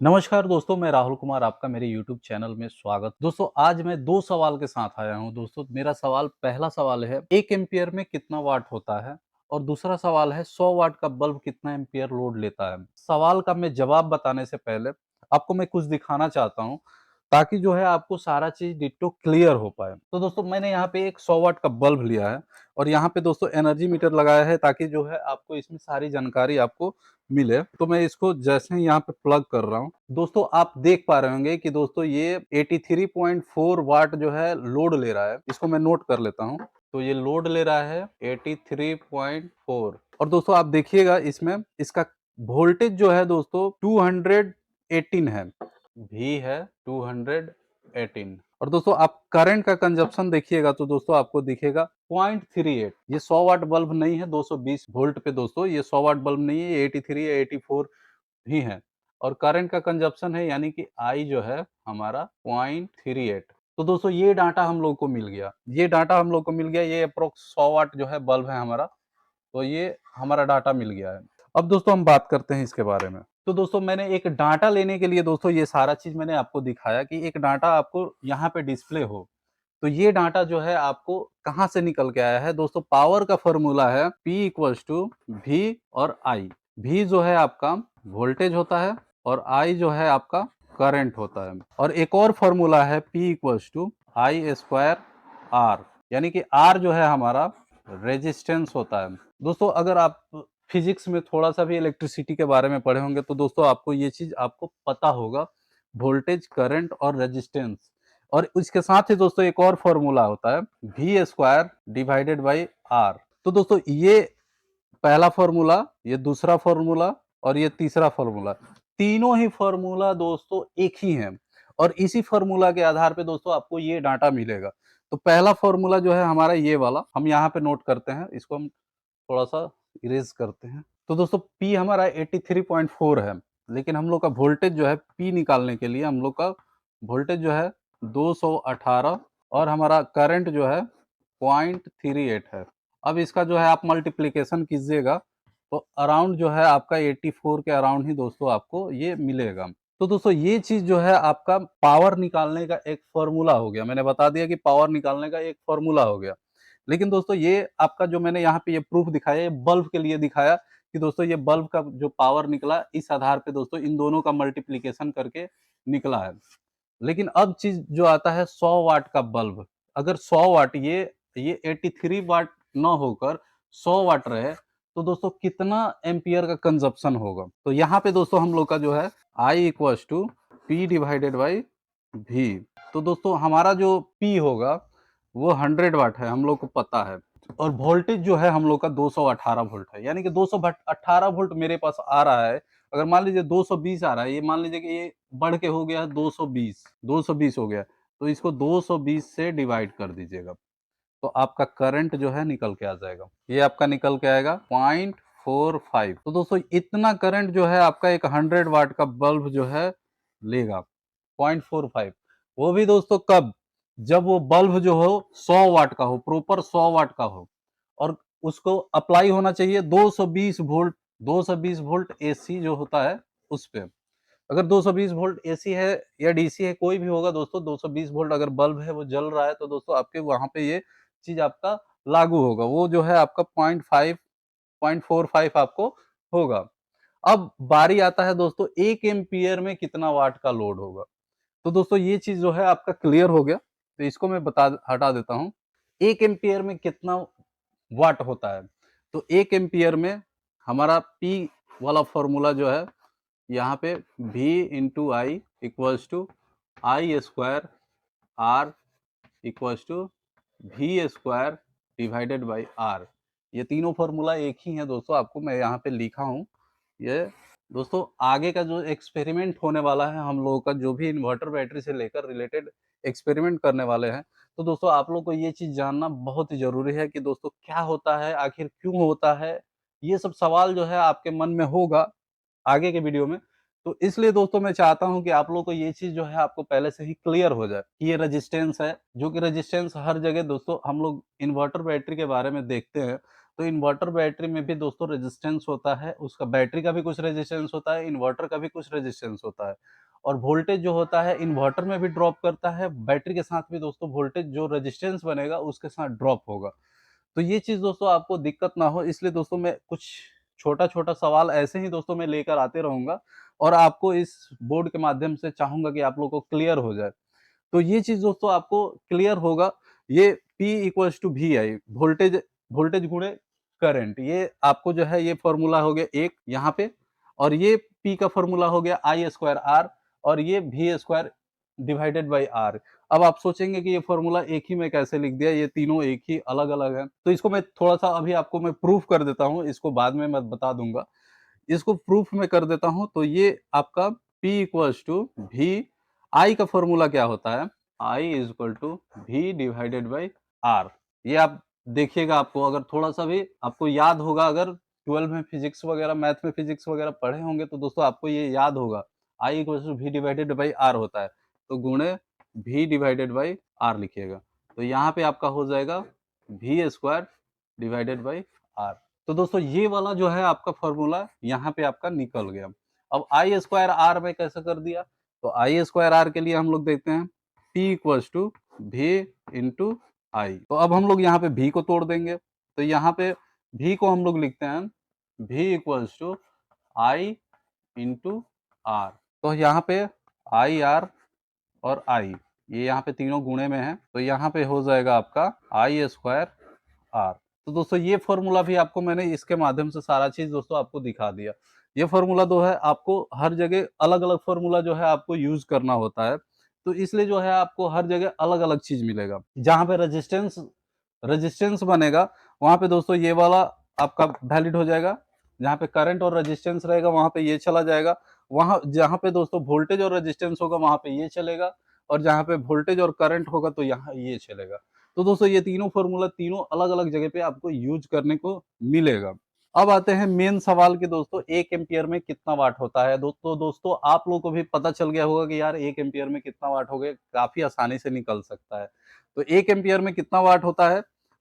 नमस्कार दोस्तों, मैं राहुल कुमार आपका मेरे YouTube चैनल में स्वागत। दोस्तों आज मैं 2 सवाल के साथ आया हूँ। दोस्तों मेरा सवाल पहला सवाल है 1 एम्पीयर में कितना वाट होता है? और दूसरा सवाल है 100 वाट का बल्ब कितना एम्पीयर लोड लेता है? सवाल का मैं जवाब बताने से पहले आपको मैं कुछ दिखाना चाहता हूँ, ताकि जो है आपको सारा चीज़ डिट्टो क्लियर हो पाए। तो दोस्तों मैंने यहाँ पे एक 100 वाट का बल्ब लिया है और यहाँ पे दोस्तों एनर्जी मीटर लगाया है, ताकि जो है आपको इसमें सारी जानकारी आपको मिले। तो मैं इसको जैसे ही यहाँ पे प्लग कर रहा हूँ, दोस्तों आप देख पा रहे होंगे कि दोस्तों ये 83.4 वाट जो है लोड ले रहा है। इसको मैं नोट कर लेता हूँ। तो ये लोड ले रहा है 83.4 और दोस्तों आप देखिएगा इसमें इसका वोल्टेज जो है दोस्तों 218 है। V है 218 और दोस्तों आप करंट का कंजप्शन देखिएगा तो दोस्तों आपको दिखेगा 0.38। ये 100 वाट बल्ब नहीं है 220 वोल्ट पे दोस्तों, ये 100 वाट बल्ब नहीं है, ये 83 या 84 ही है। और करंट का कंजप्शन है यानी कि I जो है हमारा 0.38। तो दोस्तों ये डाटा हम लोग को मिल गया, ये अप्रोक्स 100 वाट जो है बल्ब है हमारा। तो ये हमारा डाटा मिल गया है। अब दोस्तों हम बात करते हैं इसके बारे में। तो दोस्तों मैंने एक डाटा लेने के लिए दोस्तों ये सारा चीज़ मैंने आपको दिखाया कि एक डाटा आपको यहाँ पे डिस्प्ले हो। तो ये डाटा जो है आपको कहाँ से निकल के आया है? दोस्तों पावर का फ़ॉर्मूला है P इक्वल्स टू V और I। V जो है आपका वोल्टेज होता है और I जो है आपका करंट होता है। और एक और फ़ॉर्मूला है P equals to I square R, यानी कि R जो है हमारा रेजिस्टेंस होता है। दोस्तों अगर आप फिजिक्स में थोड़ा-सा भी इलेक्ट्रिसिटी के बारे में पढ़े होंगे तो दोस्तों आपको ये चीज़ आपको पता होगा, वोल्टेज, करंट और रेजिस्टेंस। और इसके साथ ही दोस्तों एक और फ़ॉर्मूला होता है V square divided by R। तो दोस्तों ये पहला फ़ॉर्मूला, ये दूसरा फ़ॉर्मूला और ये तीसरा फ़ॉर्मूला, तीनों ही फ़ॉर्मूला दोस्तों एक ही हैं और इसी फ़ॉर्मूला के आधार पे दोस्तों आपको ये डाटा मिलेगा। तो पहला फ़ॉर्मूला जो है हमारा ये वाला, हम यहाँ पे नोट करते हैं, इसको हम थोड़ा-सा इरेज़ करते हैं। तो दोस्तों P हमारा 83.4 है, लेकिन हम लोग का वोल्टेज जो है P निकालने के लिए हम लोग का वोल्टेज जो है 218 और हमारा करंट जो है 0.38 है। अब इसका जो है आप मल्टीप्लिकेशन कीजिएगा तो अराउंड जो है आपका 84 के अराउंड ही दोस्तों आपको ये मिलेगा। तो दोस्तों ये चीज़ जो है आपका पावर निकालने का एक फ़ॉर्मूला हो गया। मैंने बता दिया कि पावर निकालने का एक फ़ॉर्मूला हो गया। लेकिन दोस्तों ये आपका जो मैंने यहाँ पे ये प्रूफ दिखाया, ये बल्ब के लिए दिखाया कि दोस्तों ये बल्ब का जो पावर निकला, इस आधार पे दोस्तों इन दोनों का मल्टीप्लिकेशन करके निकला है। लेकिन अब चीज़ जो आता है 100 वाट का बल्ब, अगर 100 वाट ये 83 वाट ना होकर 100 वाट रहे, तो दोस्तों कितना एम्पीयर का कंजप्शन होगा? तो यहाँ पे दोस्तों हम लोग का जो है I equals to P divided by V। तो दोस्तों हमारा जो P होगा वो 100 वाट है, हम लोग को पता है। और वोल्टेज जो है हम लोग का 218 वोल्ट है, यानी कि 218 वोल्ट मेरे पास आ रहा है। अगर मान लीजिए 220 आ रहा है, ये मान लीजिए कि ये बढ़ के हो गया है 220 हो गया, तो इसको 220 से डिवाइड कर दीजिएगा, तो आपका करंट जो है निकल के आ जाएगा। ये आपका निकल के आएगा 0.45। तो दोस्तों इतना करंट जो है आपका एक 100 वाट का बल्ब जो है लेगा, 0.45। वो भी दोस्तों कब? जब वो बल्ब जो हो 100 वाट का हो, प्रॉपर 100 वाट का हो और उसको अप्लाई होना चाहिए 220 वोल्ट, 220 वोल्ट एसी जो होता है उस पे। अगर 220 वोल्ट एसी है या डीसी है, कोई भी होगा दोस्तों, 220 वोल्ट अगर बल्ब है वो जल रहा है तो दोस्तों आपके वहाँ पे ये चीज़ आपका लागू होगा। वो जो है आपका 0.5 0.45 आपको होगा। अब बारी आता है दोस्तों 1 एम्पीयर में कितना वाट का लोड होगा? तो दोस्तों ये चीज़ जो है आपका क्लियर हो गया, तो इसको मैं हटा देता हूँ। 1 एम्पीयर में कितना वाट होता है? तो 1 एम्पीयर में हमारा P वाला फ़ॉर्मूला जो है यहाँ पे V into I equals to I square R equals to V square divided by R. ये तीनों फॉर्मूला एक ही है दोस्तों, आपको मैं यहाँ पे लिखा हूँ। ये दोस्तों आगे का जो एक्सपेरिमेंट होने वाला है, हम लोगों का जो भी इन्वर्टर बैटरी से लेकर रिलेटेड एक्सपेरिमेंट करने वाले हैं, तो दोस्तों आप लोग को ये चीज़ जानना बहुत ही ज़रूरी है कि दोस्तों क्या होता है, आखिर क्यों होता है? ये सब सवाल जो है आपके मन में होगा आगे के वीडियो में। तो इसलिए दोस्तों मैं चाहता हूँ कि आप लोगों को ये चीज़ जो है आपको पहले से ही क्लियर हो जाए कि ये रेजिस्टेंस है, जो कि रेजिस्टेंस हर जगह दोस्तों हम लोग इन्वर्टर बैटरी के बारे में देखते हैं, तो इन्वर्टर बैटरी में भी दोस्तों रेजिस्टेंस होता है, उसका बैटरी का भी कुछ रेजिस्टेंस होता है, इन्वर्टर का भी कुछ रेजिस्टेंस होता है। और वोल्टेज जो होता है इन्वर्टर में भी ड्रॉप करता है, बैटरी के साथ भी दोस्तों वोल्टेज जो रेजिस्टेंस बनेगा उसके साथ ड्रॉप होगा। तो ये चीज़ दोस्तों आपको दिक्कत ना हो, इसलिए दोस्तों मैं कुछ छोटा-छोटा सवाल ऐसे ही दोस्तों मैं लेकर आते रहूँगा और आपको इस बोर्ड के माध्यम से चाहूँगा कि आप लोगों को क्लियर हो जाए। तो ये चीज़ दोस्तों आपको क्लियर होगा, ये P equals to VI, voltage voltage गुणे करंट, ये आपको जो है ये फ़ॉर्मूला हो गया एक यहाँ पे, और ये P का फ़ॉर्मूला हो गया I स्क्वायर R, और ये V square divided by R। अब आप सोचेंगे कि ये फ़ॉर्मूला एक ही में कैसे लिख दिया, ये तीनों एक ही अलग-अलग हैं। तो इसको मैं थोड़ा-सा अभी आपको मैं प्रूफ कर देता हूँ, इसको बाद में मैं बता दूँगा। इसको प्रूफ में कर देता हूँ, तो ये आपका P equals to V, I का फ़ॉर्मूला क्या होता है? I is equal to V divided by R। ये आप देखिएगा, आपको अगर थोड़ा-सा भी आपको याद होगा, अगर 12 में फिज़िक्स वगैरह, मैथ में फिज़िक्स वगैरह पढ़े होंगे तो दोस्तों आपको ये याद होगा। I equals to V divided by R होता है। तो गुणे V डिवाइडेड बाय R लिखिएगा। तो यहाँ पे आपका हो जाएगा V square divided by R। तो दोस्तों ये वाला जो है आपका फ़ॉर्मूला यहाँ पे आपका निकल गया। अब I स्क्वायर R में कैसे कर दिया? तो I स्क्वायर R के लिए हम लोग देखते हैं P equals to V into I। तो अब हम लोग यहाँ पे V को तोड़ देंगे। तो यहाँ पे V को हम लोग लिखते हैं V equals to I into R। तो यहाँ पे I R और I, ये यहाँ पे तीनों गुणे में है, तो यहाँ पे हो जाएगा आपका I स्क्वायर R। तो दोस्तों ये फ़ॉर्मूला भी आपको मैंने इसके माध्यम से सारा चीज़ दोस्तों आपको दिखा दिया। ये फ़ॉर्मूला जो है आपको हर जगह अलग-अलग फ़ॉर्मूला जो है आपको यूज़ करना होता है। तो इसलिए जो है आपको हर जगह अलग-अलग चीज़ मिलेगा। जहाँ पे रेजिस्टेंस रेजिस्टेंस बनेगा, वहाँ पे दोस्तों ये वाला आपका वैलिड हो जाएगा। जहाँ पे करंट और रेजिस्टेंस रहेगा वहाँ पे ये चला जाएगा। वहाँ जहाँ पे दोस्तों वोल्टेज और रेजिस्टेंस होगा वहाँ पे ये चलेगा, और जहाँ पे वोल्टेज और करंट होगा तो यहाँ ये चलेगा। तो दोस्तों ये तीनों फ़ॉर्मूला तीनों अलग-अलग जगह पे आपको यूज़ करने को मिलेगा। अब आते हैं मेन सवाल कि दोस्तों 1 एम्पीयर में कितना वाट होता है? दोस्तों आप लोगों को भी पता चल गया होगा कि यार 1 एम्पीयर में कितना वाट हो गया, काफ़ी आसानी से निकल सकता है। तो 1 एम्पीयर में कितना वाट होता है?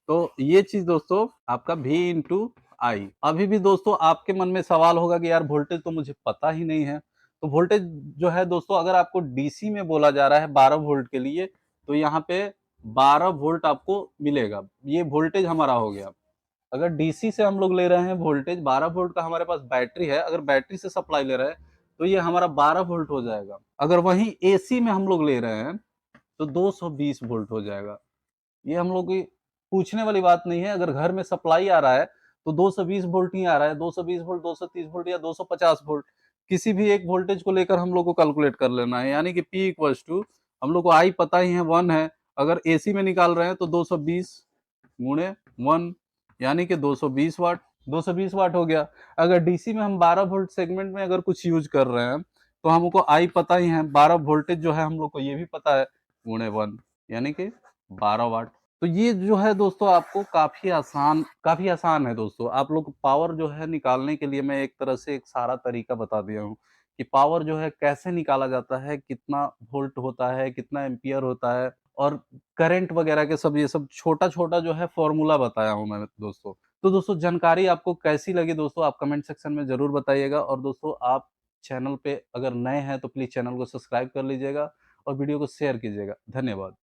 तो ये चीज़ दोस्तों आपका V इंटू आई। अभी भी दोस्तों आपके मन में सवाल होगा कि यार वोल्टेज तो मुझे पता ही नहीं है। तो वोल्टेज जो है दोस्तों, अगर आपको डीसी में बोला जा रहा है 12 वोल्ट के लिए, तो यहाँ पे 12 वोल्ट आपको मिलेगा। ये वोल्टेज हमारा हो गया। अगर डीसी से हम लोग ले रहे हैं वोल्टेज 12 वोल्ट का, हमारे पास बैटरी है, अगर बैटरी से सप्लाई ले रहे हैं, तो ये हमारा 12 वोल्ट हो जाएगा। अगर वहीं एसी में हम लोग ले रहे हैं, तो 220 वोल्ट हो जाएगा। ये हम लोग की पूछने वाली बात नहीं है। अगर घर में सप्लाई आ रहा है तो 220 वोल्ट ही आ रहा है, 220 वोल्ट, 230 वोल्ट या 250 वोल्ट, किसी भी एक वोल्टेज को लेकर हम लोग को कैलकुलेट कर लेना है। यानी कि P इक्वल्स टू, हम लोग को I पता ही है 1 है, अगर एसी में निकाल रहे हैं तो 220 गुणे 1, यानी कि 220 वाट। 220 वाट हो गया। अगर डीसी में हम 12 वोल्ट सेगमेंट में अगर कुछ यूज कर रहे हैं, तो हमको I पता ही है, 12 वोल्टेज जो है हम लोग को ये भी पता है, गुणे 1, यानी कि 12 वाट। तो ये जो है दोस्तों आपको काफ़ी आसान है दोस्तों। आप लोग पावर जो है निकालने के लिए मैं एक तरह से एक सारा तरीका बता दिया हूँ कि पावर जो है कैसे निकाला जाता है, कितना वोल्ट होता है, कितना एम्पीयर होता है, और करंट वगैरह के सब, ये सब छोटा-छोटा जो है फ़ॉर्मूला बताया हूँ मैं दोस्तों। तो दोस्तों जानकारी आपको कैसी लगी दोस्तों, आप कमेंट सेक्शन में ज़रूर बताइएगा, और दोस्तों आप चैनल पे अगर नए हैं तो प्लीज़ चैनल को सब्सक्राइब कर लीजिएगा और वीडियो को शेयर कीजिएगा। धन्यवाद।